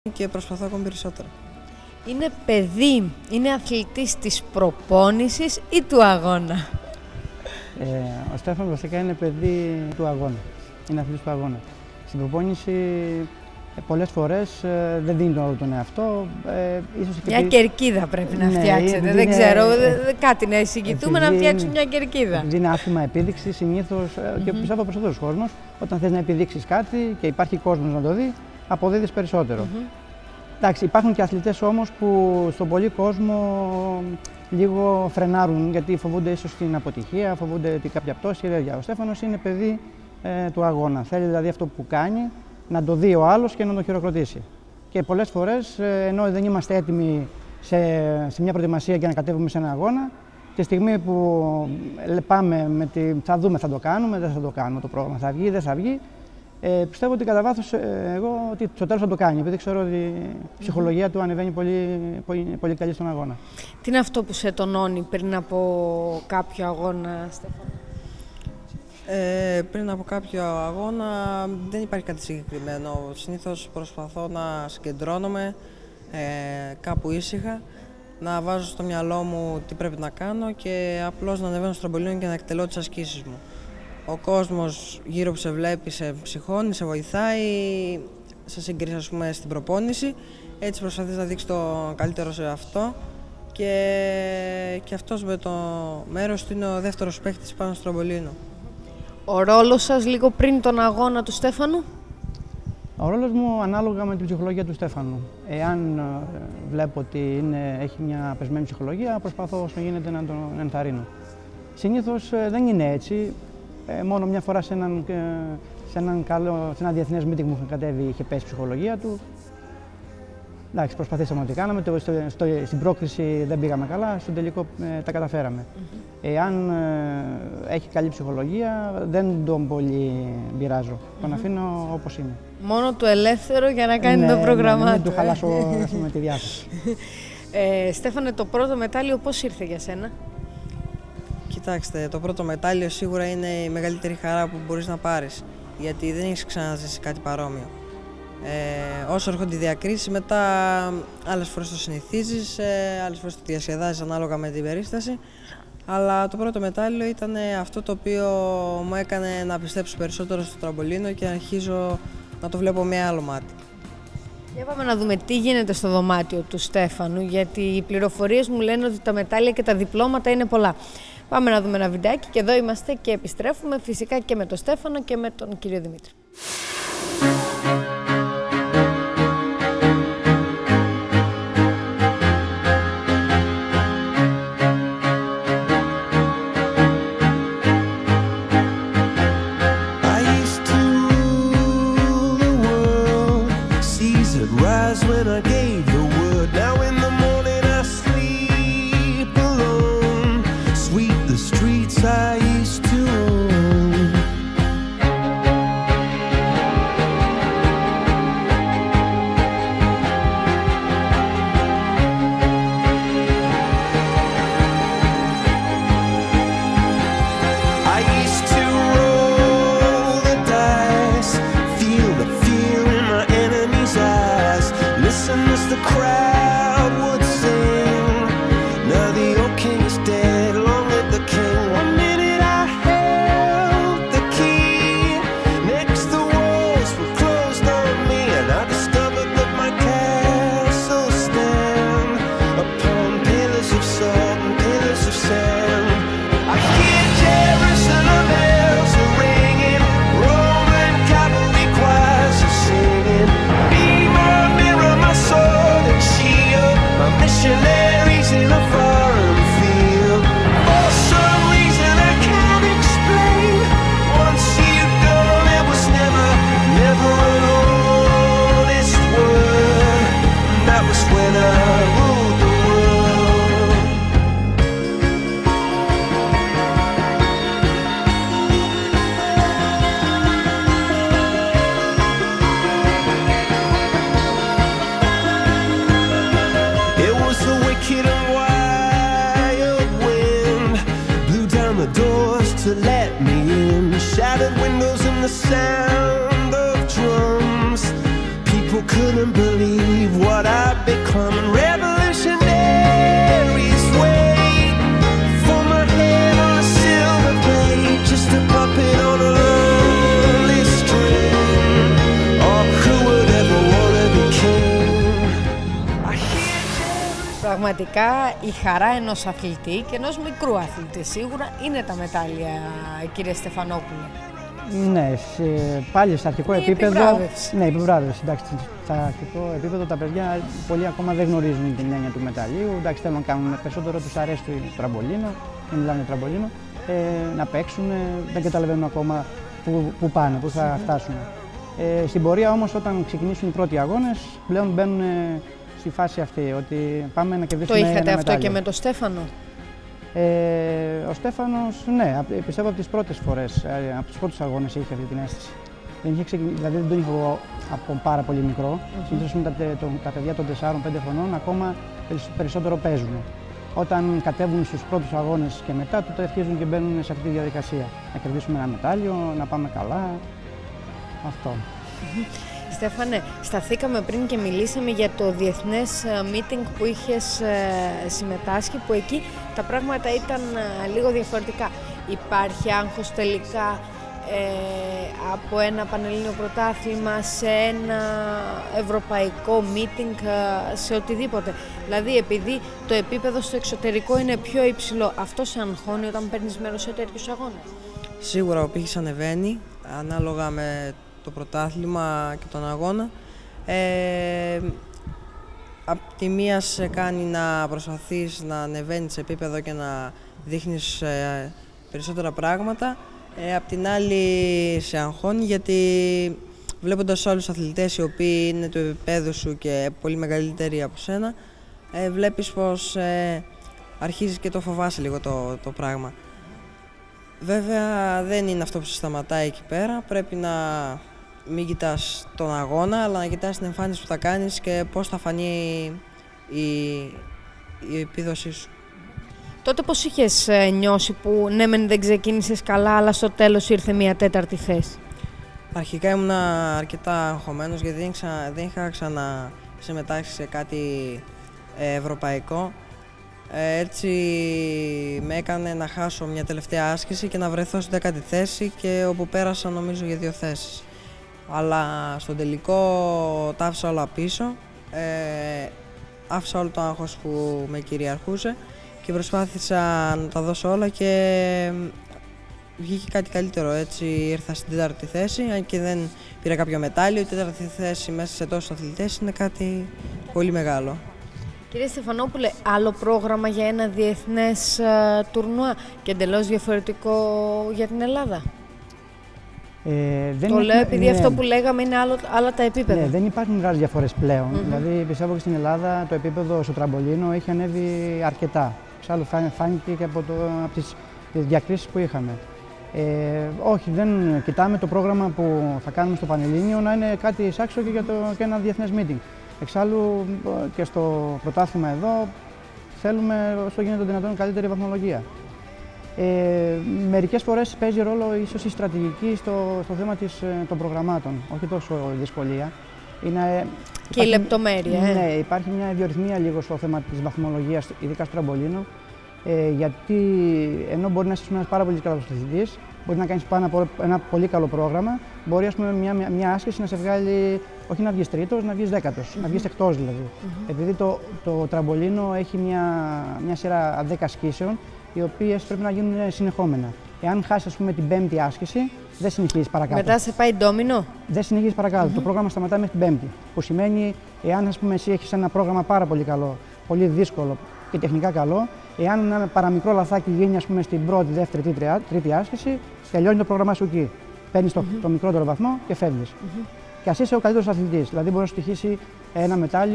και προσπαθώ ακόμη περισσότερο. Είναι παιδί, είναι αθλητής της προπόνησης ή του αγώνα? Ο Στέφανος βασικά είναι παιδί του αγώνα. Είναι αθλητής του αγώνα. Στην προπόνηση πολλές φορές δεν δίνει τον εαυτό. Ίσως και μια κερκίδα πρέπει να φτιάξετε. Δεν ξέρω, κάτι να εισηγηθούμε να φτιάξουμε μια κερκίδα. Επειδή είναι άθλημα επίδειξη, συνήθως και πιστεύω περισσότερος κόσμος, όταν θες να επιδείξεις κάτι και υπάρχει κόσμος να το δει, αποδίδεις περισσότερο. Εντάξει, υπάρχουν και αθλητές όμως που στον πολύ κόσμο λίγο φρενάρουν γιατί φοβούνται ίσως την αποτυχία, φοβούνται κάποια πτώση. Ο Στέφανος είναι παιδί του αγώνα. Θέλει δηλαδή αυτό που κάνει να το δει ο άλλος και να το χειροκροτήσει. Και πολλές φορές, ενώ δεν είμαστε έτοιμοι σε μια προετοιμασία για να κατέβουμε σε ένα αγώνα, τη στιγμή που πάμε θα δούμε, θα το κάνουμε, δεν θα το κάνουμε το πρόγραμμα, θα βγει, δεν θα βγει. Πιστεύω ότι κατά βάθος εγώ ότι στο τέλος θα το κάνει, επειδή ξέρω ότι η ψυχολογία του ανεβαίνει πολύ καλή στον αγώνα. Τι είναι αυτό που σε τονώνει πριν από κάποιο αγώνα, Στέφανο? Πριν από κάποιο αγώνα δεν υπάρχει κάτι συγκεκριμένο. Συνήθως προσπαθώ να συγκεντρώνομαι κάπου ήσυχα, να βάζω στο μυαλό μου τι πρέπει να κάνω και απλώς να ανεβαίνω στο τραμπολίνο και να εκτελώ τις ασκήσεις μου. Ο κόσμος γύρω που σε βλέπει σε ψυχώνει, σε βοηθάει, σε συγκρίσει ας πούμε στην προπόνηση. Έτσι προσπαθείς να δείξεις το καλύτερο σε αυτό και αυτός με το μέρος του είναι ο δεύτερος παίκτης πάνω στο τραμπολίνο. Ο ρόλος σας λίγο πριν τον αγώνα του Στέφανου? Ο ρόλος μου ανάλογα με την ψυχολογία του Στέφανου. Εάν βλέπω ότι έχει μια πεσμένη ψυχολογία, προσπαθώ όσο γίνεται να τον ενθαρρύνω. Συνήθως δεν είναι έτσι. Μόνο μια φορά σε ένα διεθνές meeting που κατέβει είχε πέσει η ψυχολογία του. Εντάξει, προσπαθήσαμε ό,τι κάναμε, στην πρόκριση δεν πήγαμε καλά, στο τελικό τα καταφέραμε. Εάν έχει καλή ψυχολογία, δεν τον πολύ πειράζω, τον αφήνω όπως είναι. Μόνο του ελεύθερο για να κάνει το πρόγραμμά του. Δεν του χαλάσω τη διάθεση. Στέφανε, το πρώτο μετάλλιο πώς ήρθε για σένα? Κοιτάξτε, το πρώτο μετάλλιο σίγουρα είναι η μεγαλύτερη χαρά που μπορείς να πάρεις, γιατί δεν έχεις ξαναζήσει κάτι παρόμοιο. Όσο έρχονται οι διακρίσεις, μετά άλλες φορές το συνηθίζεις, άλλες φορές το διασκεδάζεις ανάλογα με την περίσταση. Αλλά το πρώτο μετάλλιο ήταν αυτό το οποίο μου έκανε να πιστέψω περισσότερο στο τραμπολίνο και αρχίζω να το βλέπω με άλλο μάτι. Για πάμε να δούμε τι γίνεται στο δωμάτιο του Στέφανου, γιατί οι πληροφορίες μου λένε ότι τα μετάλλια και τα διπλώματα είναι πολλά. Πάμε να δούμε ένα βιντεάκι και εδώ είμαστε και επιστρέφουμε φυσικά και με τον Στέφανο και με τον κύριο Δημήτρη. To let me in, shattered windows and the sound of drums. People couldn't believe Πραγματικά η χαρά ενός αθλητή και ενός μικρού αθλητή σίγουρα είναι τα μετάλλια, κύριε Στεφανόπουλε. Ναι, πάλι στο αρχικό επίπεδο. Επιβράβευση. Ναι, επιβράβευση. Εντάξει, στο αρχικό επίπεδο τα παιδιά πολλοί ακόμα δεν γνωρίζουν την έννοια του μεταλλίου. Εντάξει, θέλουν να κάνουν περισσότερο, τους αρέσει το τραμπολίνο, δεν μιλάνε για τραμπολίνο, να παίξουν, δεν καταλαβαίνουν ακόμα πού πάνε, πού θα φτάσουν. Στην πορεία όμως, όταν ξεκινήσουν οι πρώτοι αγώνες, πλέον μπαίνουν στη φάση αυτή, ότι πάμε να κερδίσουμε ένα μετάλλιο. Το είχατε αυτό και με τον Στέφανο? Ο Στέφανος, ναι, πιστεύω από τις πρώτες φορές, από τους πρώτους αγώνες είχε αυτή την αίσθηση. Δηλαδή δεν τον είχα εγώ από πάρα πολύ μικρό. Συνήθως τα παιδιά των 4-5 χρονών ακόμα περισσότερο παίζουν. Όταν κατέβουν στους πρώτους αγώνες και μετά, τότε αρχίζουν και μπαίνουν σε αυτή τη διαδικασία. Να κερδίσουμε ένα μετάλλιο, να πάμε καλά. Αυτό. Στέφανε, σταθήκαμε πριν και μιλήσαμε για το διεθνές meeting που είχες συμμετάσχει, που εκεί τα πράγματα ήταν λίγο διαφορετικά. Υπάρχει άγχος τελικά από ένα πανελλήνιο πρωτάθλημα σε ένα ευρωπαϊκό meeting, σε οτιδήποτε? Δηλαδή, επειδή το επίπεδο στο εξωτερικό είναι πιο υψηλό, αυτό σε αγχώνει όταν παίρνεις μέρος σε τέτοιους αγώνες? Σίγουρα ο πύχης ανεβαίνει, ανάλογα με το πρωτάθλημα και τον αγώνα. Απ' τη μία σε κάνει να προσπαθείς να ανεβαίνεις σε επίπεδο και να δείχνεις περισσότερα πράγματα. Απ' την άλλη σε αγχώνει, γιατί βλέποντας όλους τους αθλητές οι οποίοι είναι του επίπεδου σου και πολύ μεγαλύτεροι από σένα, βλέπεις πως αρχίζεις και το φοβάσαι λίγο το πράγμα. Βέβαια δεν είναι αυτό που σε σταματάει εκεί πέρα, πρέπει να μην κοιτάς τον αγώνα, αλλά να κοιτάς την εμφάνιση που θα κάνεις και πώς θα φανεί η επίδοσή σου. Τότε πώς είχες νιώσει που ναι μεν δεν ξεκίνησες καλά, αλλά στο τέλος ήρθε μια τέταρτη θέση? Αρχικά ήμουν αρκετά αγχωμένος, γιατί δεν είχα ξανά συμμετάσχει σε κάτι ευρωπαϊκό. Έτσι με έκανε να χάσω μια τελευταία άσκηση και να βρεθώ στην 10η θέση, και όπου πέρασα νομίζω για 2 θέσεις. Αλλά στον τελικό τα άφησα όλα πίσω, άφησα όλο το άγχος που με κυριαρχούσε και προσπάθησα να τα δώσω όλα και βγήκε κάτι καλύτερο. Έτσι ήρθα στην 4η θέση, αν και δεν πήρα κάποιο μετάλλιο. Η 4η θέση μέσα σε τόσους αθλητές είναι κάτι πολύ μεγάλο. Κύριε Στεφανόπουλε, άλλο πρόγραμμα για ένα διεθνές τουρνουά και εντελώς διαφορετικό για την Ελλάδα? Το λέω επειδή αυτό που λέγαμε είναι άλλα τα επίπεδα. Ναι, δεν υπάρχουν μεγάλες διαφορές πλέον. Δηλαδή πιστεύω και στην Ελλάδα το επίπεδο στο τραμπολίνο έχει ανέβει αρκετά. Εξάλλου φάνηκε και από τις διακρίσεις που είχαμε. Όχι, δεν κοιτάμε το πρόγραμμα που θα κάνουμε στο Πανελλήνιο να είναι κάτι εισάξιο και ένα διεθνές meeting. Εξάλλου και στο πρωτάθλημα εδώ θέλουμε όσο γίνεται δυνατόν καλύτερη βαθμολογία. Μερικές φορές παίζει ρόλο ίσως η στρατηγική στο θέμα των προγραμμάτων, όχι τόσο η δυσκολία. Και η λεπτομέρεια. Ναι, υπάρχει μια ιδιορυθμία λίγο στο θέμα της βαθμολογίας, ειδικά στο τραμπολίνο, γιατί ενώ μπορεί να είσαι ένας πάρα πολύ καλός αθλητής, μπορεί να κάνεις πάνω από ένα πολύ καλό πρόγραμμα, μπορεί ας πούμε, μια άσκηση να σε βγάλει, όχι να βγεις τρίτος, να βγεις 10ος, να βγεις εκτός δηλαδή. Επειδή το τραμπολίνο έχει μια σειρά 10 ασκήσεων, οι οποίες πρέπει να γίνουν συνεχόμενα. Εάν χάσεις ας πούμε, την 5η άσκηση, δεν συνεχίζεις παρακάτω. Μετά σε πάει ντόμινο. Δεν συνεχίζεις παρακάτω. Το πρόγραμμα σταματάει μέχρι την 5η. Που σημαίνει, εάν ας πούμε, εσύ έχεις ένα πρόγραμμα πάρα πολύ καλό, πολύ δύσκολο και τεχνικά καλό, εάν ένα παραμικρό λαθάκι γίνει ας πούμε, στην πρώτη, δεύτερη, τρίτη άσκηση, τελειώνει το πρόγραμμα σου εκεί. Παίρνεις το μικρότερο βαθμό και φεύγεις. Και ας είσαι ο καλύτερος αθλητής. Δηλαδή, μπορεί να σου τυχήσει ένα μετάλλιο.